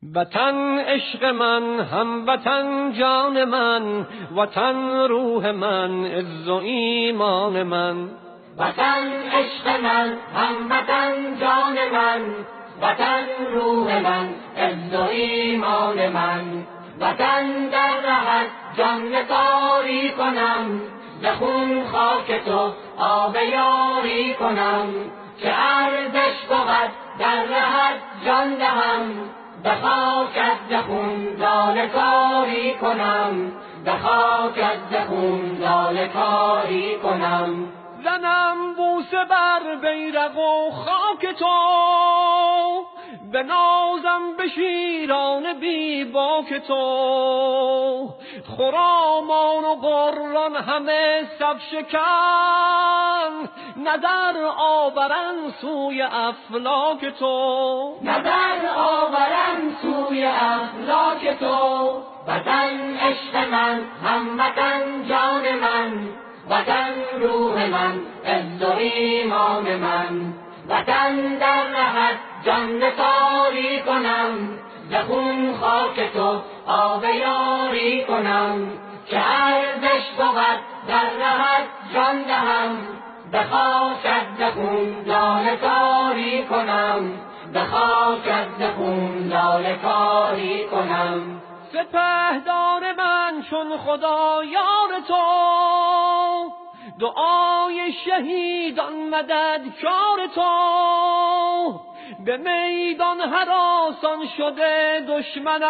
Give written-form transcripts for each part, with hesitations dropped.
وطن عشق من، هموطن جان من، وطن روح من، عز و ایمان من. وطن عشق من، هموطن جان من، وطن روح من، عز و ایمان من. وطن در رهت جان نثاری کنم، ز خون خاک تو آب یاری کنم. که ارزش بود در رهت جان دهم، به خاکت ز خون لاله کاری کنم، به خاکت ز خون لاله کاری کنم. زنم بوسه بر بیرق و خاک تو، بنازم به شیران بی باک تو. خرامان و قران همه صف شکن، نظر آورن سوی افلاک تو، نظر آورن سوی افلاک تو. وطن عشق من، هموطن جان من، وطن روح من، عز و ایمان من. وطن در رهت جان نثاری کنم، ز خون خاک تو آب یاری کنم. که ارزش بود در رهت جان دهم، به خاکت ز خون لاله کاری کنم، به خاکت ز خون لاله کاری کنم. سپهدار من چون خدا یار تو، دعای شهیدان مددکار تو. به میدان هراسان شده دشمنت،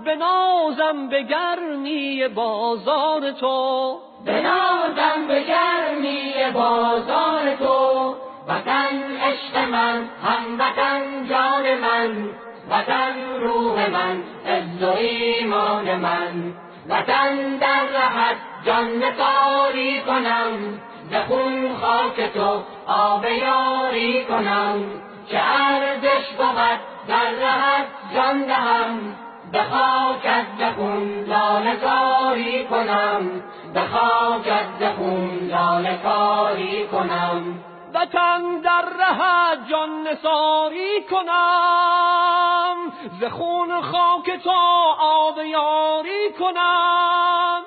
بنازم به گرمی بازار تو، بنازم به گرمی بازار تو. وطن عشق من، هموطن جان من، وطن روح من، عز و ایمان من. وطن در رهت جان نثاری کنم، ز خون خاک تو آب یاری کنم. که ارزش بود در رهت جان دهم، به خاکت ز خون لاله کاری کنم، به خاکت ز خون لاله کاری کنم. وطن در رهت جان نثاری کنم، ز خون خاک تو آب یاری کنم.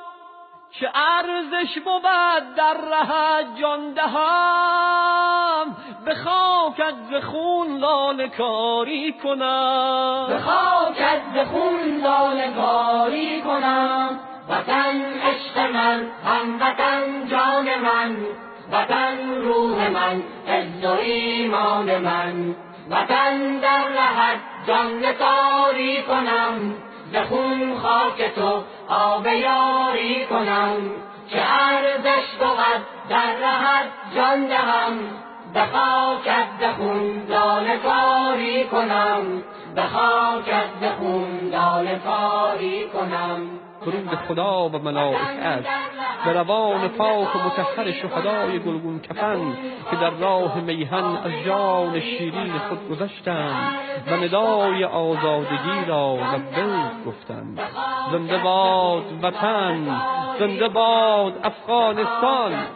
چه ارزش بود در رهت جان دهم، به خاکت ز خون لاله کاری کنم، به خاکت ز خون لاله کاری کنم. وطن عشق من، هموطن جان من، وطن روح من، عز و ایمان من. وطن در رهت جان نثاری کنم، ز خون خاک تو آب یاری کنم. که ارزش بود در رهت جان دهم، به خاکت ز خون لاله کاری کنم، به خاکت ز خون لاله کاری کنم. درود خدا و ملائکت به روان پاک و مطهر شهدای گلگون کفن که در راه میهن از جان شیرین خود گذشتند و ندای آزادگی را لبیک گفتند. زنده باد وطن، زنده باد افغانستان.